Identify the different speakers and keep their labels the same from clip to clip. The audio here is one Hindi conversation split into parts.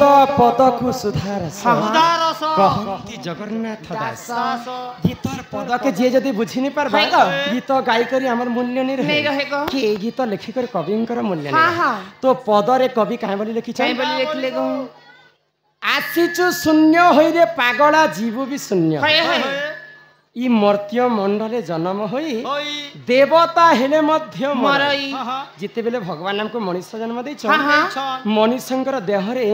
Speaker 1: पद पद को सुधारस
Speaker 2: सुधारस
Speaker 1: कहती जगन्नाथ दास गीतर पद के जे जदी बुझी नहीं पारबा
Speaker 2: हाय गो।
Speaker 1: गीत गाई करी हमर मूल्य नहीं
Speaker 2: नहीं
Speaker 1: रहे
Speaker 2: रहे गो।
Speaker 1: कि ए गीत लिखि कर कविंकर मूल्य
Speaker 2: हाँ,
Speaker 1: नहीं
Speaker 2: हाँ।
Speaker 1: तो पद रे कवि काहे बोली लिखि
Speaker 2: चाहे बोली लिख ले गो
Speaker 1: आसीचु शून्य होई रे पागला जीव भी शून्य
Speaker 2: हाय हाय
Speaker 1: ई मर्त्य मंडले जन्म होई
Speaker 2: होई
Speaker 1: देवता हेले मध्य
Speaker 2: मरई
Speaker 1: जिते बेले भगवान हमको मनुष्य जन्म देछ
Speaker 2: हाँ हाँ
Speaker 1: मनुष्यंकर देहरे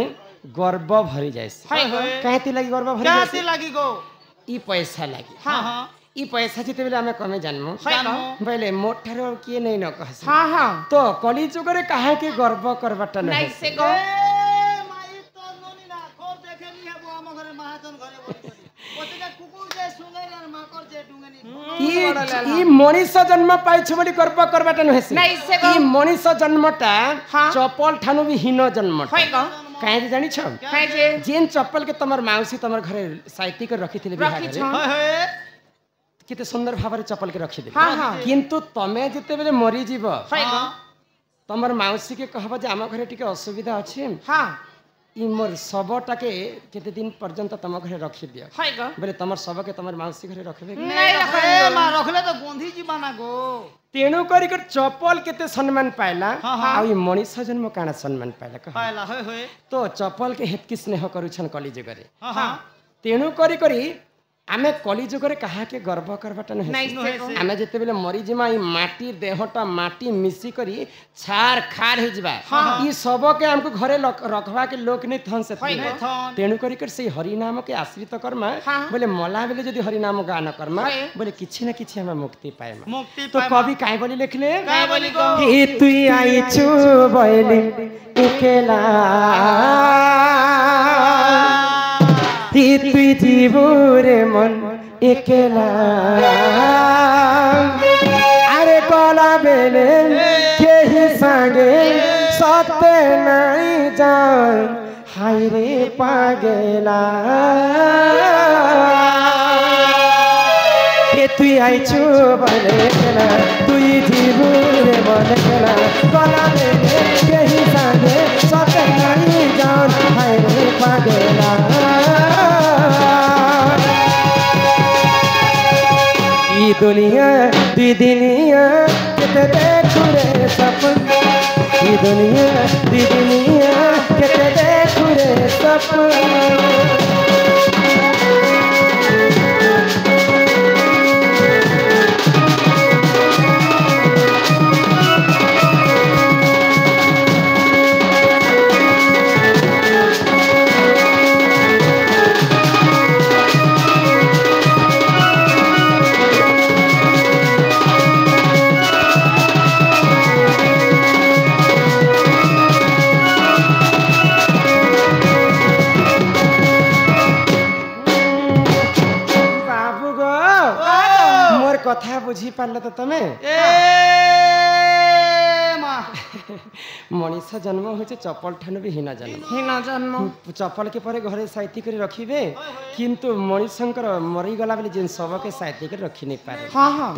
Speaker 1: गर्व भरी जायस
Speaker 2: हाय हाय
Speaker 1: कहती लगी गर्व भरी
Speaker 2: कैसे
Speaker 1: जायस
Speaker 2: लगी गो
Speaker 1: ई पैसा लगी
Speaker 2: हाँ हाँ
Speaker 1: ई पैसा जिते बेले हमें कमे जानमु
Speaker 2: जानमु।
Speaker 1: पहले मोठारो किए नहीं न कहस
Speaker 2: हाँ हाँ
Speaker 1: तो कली जुगरे काहे के गर्व करबाटा
Speaker 2: नहीं
Speaker 1: नहीं
Speaker 2: से गो
Speaker 3: माई तो नोनी ना को देखेनी है वो हम घरे महाजन घरे बोली ओते कुकुर जे सुंगे रे माकर जे डुंगनी
Speaker 1: ई मनुष्य जन्म पाइछ बोली गर्व करबाटा नहीं से
Speaker 2: नहीं से गो
Speaker 1: ई मनुष्य जन्मटा
Speaker 2: हाँ।
Speaker 1: चपल ठानु भी हीन जन्म
Speaker 2: हाय गो
Speaker 1: काहे जानी छ
Speaker 2: हाय जे
Speaker 1: जेन चप्पल के तमर माउसी तमर घरे साइती कर रखी थिले बिहार
Speaker 2: रखी
Speaker 1: रे
Speaker 2: छ
Speaker 3: हाय हाय
Speaker 1: केते सुंदर भाबरे चप्पल के रखी दे
Speaker 2: हाँ हाँ
Speaker 1: किंतु तमे जते बेले मरी जीव
Speaker 2: हाय गो
Speaker 1: तमर माउसी के कहबा जे आम घरे टिके असुविधा अछि
Speaker 2: हाँ
Speaker 1: ई मोर सबटा के केते दिन पर्यंत तम घरे रखी दियो
Speaker 2: हाय गो
Speaker 1: बोले तमर सब के तमर माउसी घरे रखबे
Speaker 2: नहीं रखे
Speaker 3: ए मा रखले तो गोंधी जी बना गो
Speaker 1: तेणु करी कर चप्पल केते सम्मान पाइला
Speaker 3: हाँ, हाँ।
Speaker 1: आ ई मनुष्य जन्म काना सम्मान पाइला कह
Speaker 3: पाइला होय होय
Speaker 1: तो चप्पल के हेतकी स्नेह करूछन कली जुगरे
Speaker 3: हां हां
Speaker 1: तेणु करी करी आमे कली जुगरे कहा के गर्व करबाटा
Speaker 2: नहीं
Speaker 1: नहीं
Speaker 2: से गो
Speaker 1: आमे जेते बेले मरी जिमा ई माटी देहटा माटी मिसी करी छार खार हे जिबा ई सब के हमको घरे रखवा के लोक नहीं थन से
Speaker 2: हाय
Speaker 3: नहीं थन
Speaker 1: तेणु करी कर से हरि नाम के आश्रित कर्मा
Speaker 2: हाँ।
Speaker 1: बोले मला बेले जदी हरि नाम गान कर्मा
Speaker 2: हाय।
Speaker 1: बोले किछि ना किछि हम मुक्ति पाएमा
Speaker 3: मुक्ति
Speaker 1: तो
Speaker 3: पाइमा
Speaker 1: कवि काहे बोली लिखले
Speaker 3: काय बोली गो
Speaker 1: कि तुई आई छु बैली एकेला ती तुई जीवरे मन एकेला अरे कला बेले केही संगे सत्य नहीं जान हाय रे पागेला के तुई आइछु बनेला तुई जीवरे बनेला कला बेले केही संगे सत्य नहीं जान हाय रे पागेला ई दुनिया दी दुनिया किते देखु रे सपन ई दुनिया दी दुनिया किते देखु रे सपन बाबू गो मोर कथा बुझी पारल तो तमे
Speaker 3: ए मा
Speaker 1: मनीष जन्म होचे चप्पल ठानु भी हीना जन्म
Speaker 2: हिन जन्म
Speaker 1: चप्पल के परे घरे साइती कर रखिबे किंतु मनीषंकर मरी गला बेले जेन सब के साइती कर रखी नहीं पारे
Speaker 2: हाँ हाँ